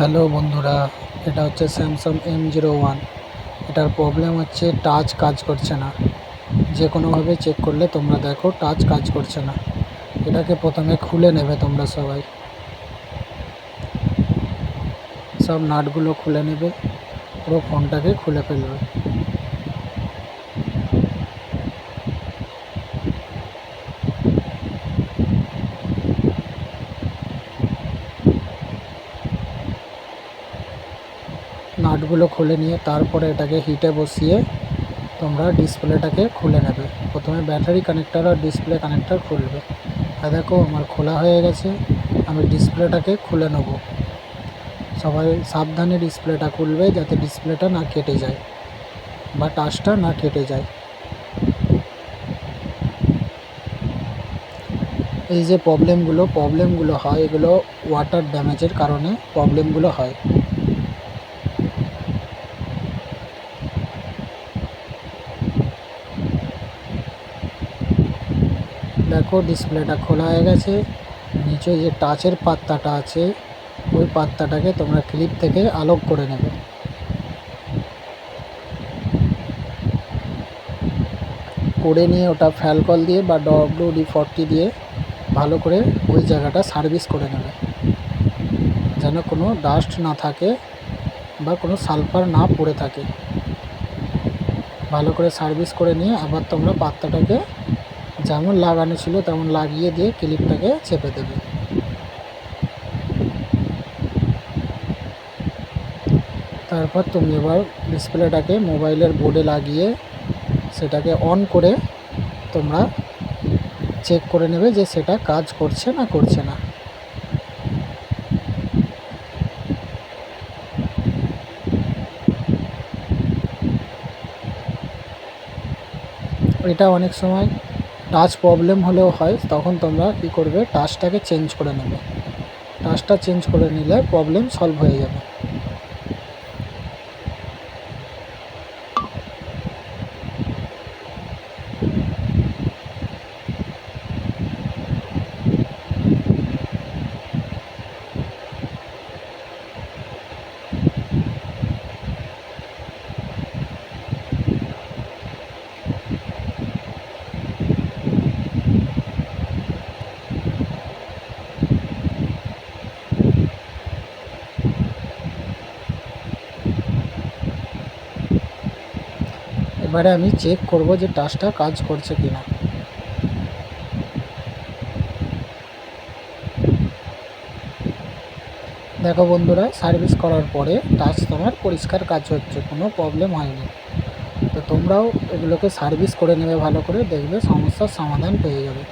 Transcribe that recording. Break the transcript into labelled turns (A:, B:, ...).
A: Hello বন্ধুরা, এটা হচ্ছে স্যামসাং M01। এটার প্রবলেম হচ্ছে টাচ কাজ করছে না। যে কোনোভাবে চেক করলে তোমরা দেখো টাচ কাজ করছে না। এটাকে প্রথমে খুলে নেবে তোমরা সব নাটগুলো খুলে নেবে, পুরো ফোনটাকে খুলে ফেলবে। নাটগুলো খুলে নিয়ে তারপরে এটাকে হিটে বসিয়ে তোমরা ডিসপ্লেটাকে খুলে নেবে। প্রথমে ব্যাটারি কানেক্টর আর ডিসপ্লে কানেক্টর খুলবে। আর দেখো আমার খোলা হয়ে গেছে। আমি ডিসপ্লেটাকে খুলে নেব। সবাই সাবধানে ডিসপ্লেটা খুলবে, যাতে ডিসপ্লেটা না কেটে যায় বা টাচটা না কেটে যায়। এই যে প্রবলেমগুলো হয়, এগুলো ওয়াটার ড্যামেজের কারণে প্রবলেমগুলো হয়। দেখো ডিসপ্লেটা খোলা হয়ে গেছে। নিচে যে টাচের পাত্তাটা আছে, ওই পাত্তাটাকে তোমরা ক্লিপ থেকে আলোক করে নেবে। করে নিয়ে ওটা ফ্যালকল দিয়ে বা WD-40 দিয়ে ভালো করে ওই জায়গাটা সার্ভিস করে নেবে, যেন কোনো ডাস্ট না থাকে বা কোনো সালফার না পড়ে থাকে। ভালো করে সার্ভিস করে নিয়ে আবার তোমরা পাত্তাটাকে যেমন লাগানো ছিল তেমন লাগিয়ে দিয়ে ক্লিপটাকে চেপে দেবে। তারপর তুমি এবার ডিসপ্লেটাকে মোবাইলের বোর্ডে লাগিয়ে সেটাকে অন করে তোমরা চেক করে নেবে যে সেটা কাজ করছে না করছে না। এটা অনেক সময় টাচ প্রবলেম হলেও হয়, তখন তোমরা কী করবে, টাচটাকে চেঞ্জ করে নেবে। টাচটা চেঞ্জ করে নিলে প্রবলেম সলভ হয়ে যাবে। এবারে আমি চেক করব যে টাচটা কাজ করছে কি না। দেখো বন্ধুরা, সার্ভিস করার পরে টাচ তোমার পরিষ্কার কাজ হচ্ছে, কোনো প্রবলেম হয়নি। তো তোমরাও এগুলোকে সার্ভিস করে নেবে ভালো করে, দেখবে সমস্যার সমাধান পেয়ে যাবে।